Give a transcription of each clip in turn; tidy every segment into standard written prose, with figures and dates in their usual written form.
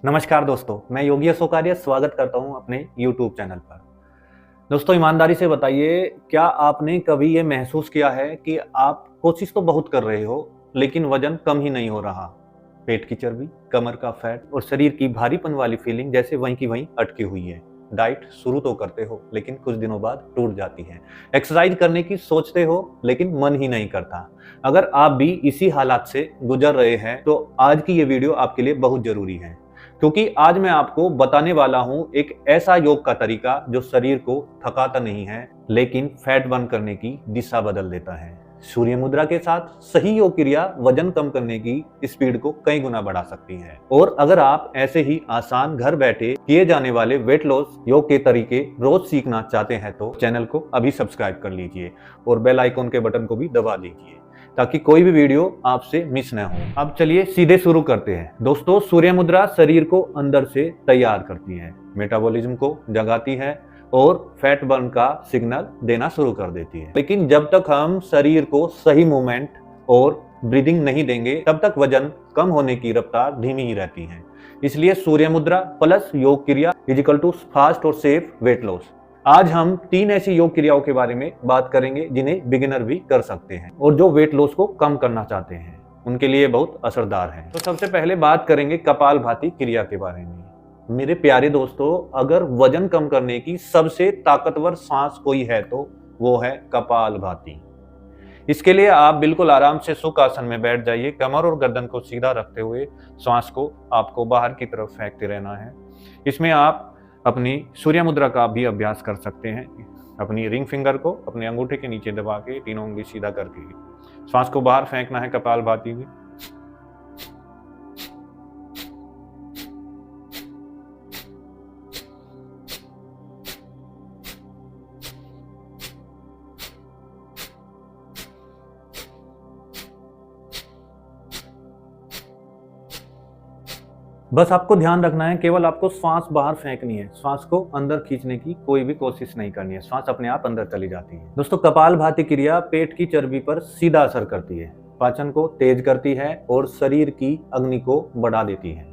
नमस्कार दोस्तों, मैं योगी अशोकार्य स्वागत करता हूं अपने YouTube चैनल पर। दोस्तों, ईमानदारी से बताइए, क्या आपने कभी ये महसूस किया है कि आप कोशिश तो बहुत कर रहे हो, लेकिन वजन कम ही नहीं हो रहा? पेट की चर्बी, कमर का फैट और शरीर की भारीपन वाली फीलिंग जैसे वहीं की वहीं अटकी हुई है। डाइट शुरू तो करते हो, लेकिन कुछ दिनों बाद टूट जाती है। एक्सरसाइज करने की सोचते हो, लेकिन मन ही नहीं करता। अगर आप भी इसी हालात से गुजर रहे हैं, तो आज की ये वीडियो आपके लिए बहुत जरूरी है, क्योंकि आज मैं आपको बताने वाला हूं एक ऐसा योग का तरीका जो शरीर को थकाता नहीं है, लेकिन फैट बर्न करने की दिशा बदल देता है। सूर्य मुद्रा के साथ सही योग क्रिया वजन कम करने की स्पीड को कई गुना बढ़ा सकती है। और अगर आप ऐसे ही आसान घर बैठे किए जाने वाले वेट लॉस योग के तरीके रोज सीखना चाहते हैं, तो चैनल को अभी सब्सक्राइब कर लीजिए और बेल आइकॉन के बटन को भी दबा दीजिए, ताकि कोई भी वीडियो आपसे मिस न हो। अब चलिए सीधे शुरू करते हैं। दोस्तों, सूर्य मुद्रा शरीर को अंदर से तैयार करती है, मेटाबॉलिज्म को जगाती है और फैट बर्न का सिग्नल देना शुरू कर देती है। लेकिन जब तक हम शरीर को सही मूवमेंट और ब्रीदिंग नहीं देंगे, तब तक वजन कम होने की रफ्तार धीमी ही रहती है। इसलिए सूर्य मुद्रा प्लस योग क्रिया इक्वल टू फास्ट और सेफ वेट लॉस। आज हम 3 ऐसी योग क्रियाओं के बारे में बात करेंगे जिन्हें बिगिनर भी कर सकते हैं और जो वेट लॉस को कम करना चाहते हैं उनके लिए बहुत असरदार है। तो सबसे पहले बात करेंगे कपालभाति क्रिया के बारे में। मेरे प्यारे दोस्तों, अगर वजन कम करने की सबसे ताकतवर सांस कोई है तो वो है कपालभाति। इसके लिए आप बिल्कुल आराम से सुख आसन में बैठ जाइए। कमर और गर्दन को सीधा रखते हुए श्वास को आपको बाहर की तरफ फेंकते रहना है। इसमें आप अपनी सूर्य मुद्रा का भी अभ्यास कर सकते हैं। अपनी रिंग फिंगर को अपने अंगूठे के नीचे दबा के तीनों उंगली सीधा करके श्वास को बाहर फेंकना है कपालभाति में। बस आपको ध्यान रखना है, केवल आपको श्वास बाहर फेंकनी है, श्वास को अंदर खींचने की कोई भी कोशिश नहीं करनी है। श्वास अपने आप अंदर चली जाती है। दोस्तों, कपालभाति क्रिया पेट की चर्बी पर सीधा असर करती है, पाचन को तेज करती है और शरीर की अग्नि को बढ़ा देती है।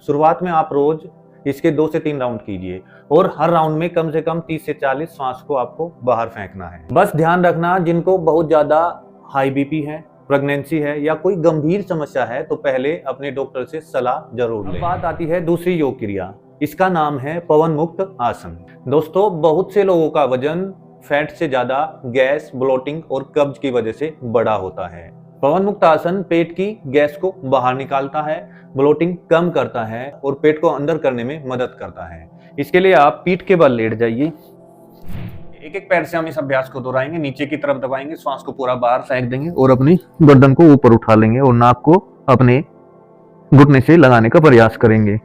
शुरुआत में आप रोज इसके 2 से 3 राउंड कीजिए और हर राउंड में कम से कम 30 से 40 श्वास को आपको बाहर फेंकना है। बस ध्यान रखना, जिनको बहुत ज्यादा हाई बीपी है, प्रेगनेंसी है या कोई गंभीर समस्या है, तो पहले अपने डॉक्टर से सलाह जरूर लें। बात आती है दूसरी योग क्रिया, इसका नाम है पवन मुक्त आसन। दोस्तों, बहुत से लोगों का वजन फैट से ज्यादा गैस, ब्लोटिंग और कब्ज की वजह से बड़ा होता है। पवन मुक्त आसन पेट की गैस को बाहर निकालता है, ब्लोटिंग कम करता है और पेट को अंदर करने में मदद करता है। इसके लिए आप पीठ के बल लेट जाइए। एक एक पैर से हम इस अभ्यास को दोहराएंगे। नीचे की तरफ दबाएंगे, श्वास को पूरा बाहर फेंक देंगे और अपनी गर्दन को ऊपर उठा लेंगे और नाक को अपने घुटने से लगाने का प्रयास करेंगे।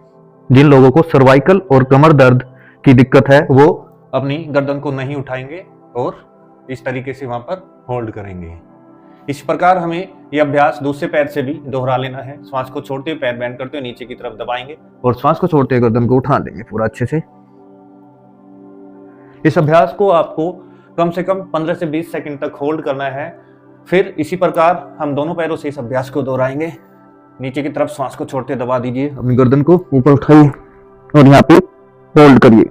जिन लोगों को सर्वाइकल और कमर दर्द की दिक्कत है, वो अपनी गर्दन को नहीं उठाएंगे और इस तरीके से वहां पर होल्ड करेंगे। इस प्रकार हमें यह अभ्यास दूसरे पैर से भी दोहरा लेना है। श्वास को छोड़ते हुए पैर बैंड करते हुए नीचे की तरफ दबाएंगे और श्वास को छोड़ते हुए गर्दन को उठा देंगे पूरा अच्छे से। इस अभ्यास को आपको कम से कम 15 से 20 सेकंड तक होल्ड करना है। फिर इसी प्रकार हम दोनों पैरों से इस अभ्यास को दोहराएंगे। नीचे की तरफ श्वास को छोड़ते दबा दीजिए, अपनी गर्दन को ऊपर उठाइए और यहाँ पे होल्ड करिए।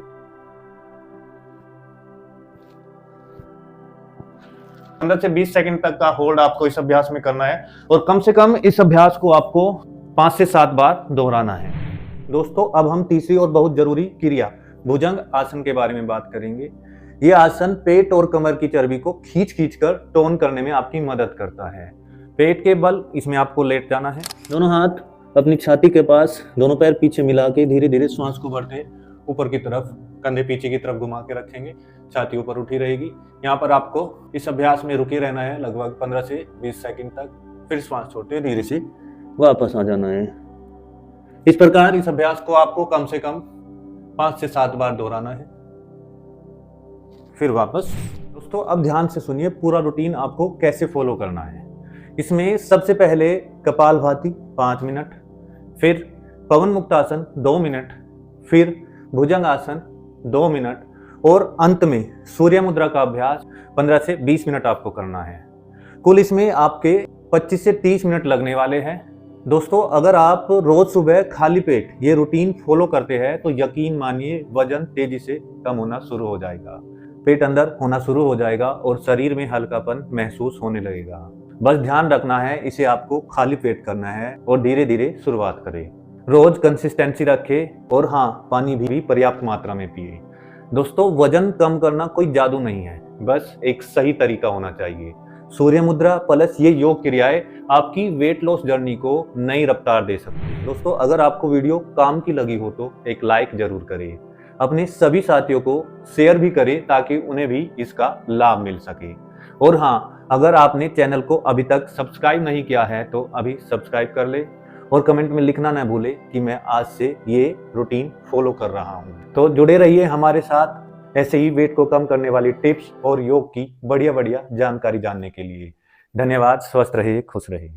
पंद्रह से 20 सेकंड तक का होल्ड आपको इस अभ्यास में करना है और कम से कम इस अभ्यास को आपको 5 से 7 बार दोहराना है। दोस्तों, अब हम तीसरी और बहुत जरूरी क्रिया भुजंग आसन के बारे में बात करेंगे। ये आसन पेट और कमर की चर्बी को खींच कर टोन करने में आपकी मदद करता है। पेट के बल इसमें आपको लेट जाना है। दोनों हाथ अपनी छाती के पास, दोनों पैर पीछे मिला के धीरे धीरे श्वास को बढ़ते ऊपर की तरफ, कंधे पीछे की तरफ घुमा के रखेंगे, छाती ऊपर उठी रहेगी। यहाँ पर आपको इस अभ्यास में रुके रहना है लगभग 15 से 20 सेकंड तक। फिर श्वास छोड़ते धीरे से वापस आ जाना है। इस प्रकार इस अभ्यास को आपको कम से कम 5 से 7 बार दोहराना है, फिर वापस। दोस्तों, अब ध्यान से सुनिए, पूरा रूटीन आपको कैसे फॉलो करना है। इसमें सबसे पहले कपालभाति 5 मिनट, फिर पवन मुक्त आसन 2 मिनट, फिर भुजंग आसन 2 मिनट और अंत में सूर्य मुद्रा का अभ्यास 15 से 20 मिनट आपको करना है। कुल इसमें आपके 25 से 30 मिनट लगने वाले हैं। दोस्तों अगर आप रोज सुबह खाली पेट ये रूटीन फॉलो करते हैं तो यकीन मानिए वजन तेजी से कम होना शुरू हो जाएगा, पेट अंदर होना शुरू हो जाएगा और शरीर में हल्कापन महसूस होने लगेगा। बस ध्यान रखना है, इसे आपको खाली पेट करना है और धीरे धीरे शुरुआत करें। रोज कंसिस्टेंसी रखें और हाँ, पानी भी पर्याप्त मात्रा में पिए। दोस्तों वजन कम करना कोई जादू नहीं है, बस एक सही तरीका होना चाहिए। सूर्य मुद्रा प्लस ये योग क्रियाएं आपकी वेट लॉस जर्नी को नई रफ्तार दे सकती है। दोस्तों अगर आपको वीडियो काम की लगी हो तो एक लाइक जरूर करें, अपने सभी साथियों को शेयर भी करें ताकि उन्हें भी इसका लाभ मिल सके। और हाँ, अगर आपने चैनल को अभी तक सब्सक्राइब नहीं किया है तो अभी सब्सक्राइब कर ले और कमेंट में लिखना ना भूले कि मैं आज से ये रूटीन फॉलो कर रहा हूँ। तो जुड़े रहिए हमारे साथ ऐसे ही वेट को कम करने वाली टिप्स और योग की बढ़िया बढ़िया जानकारी जानने के लिए। धन्यवाद। स्वस्थ रहिए, खुश रहिए।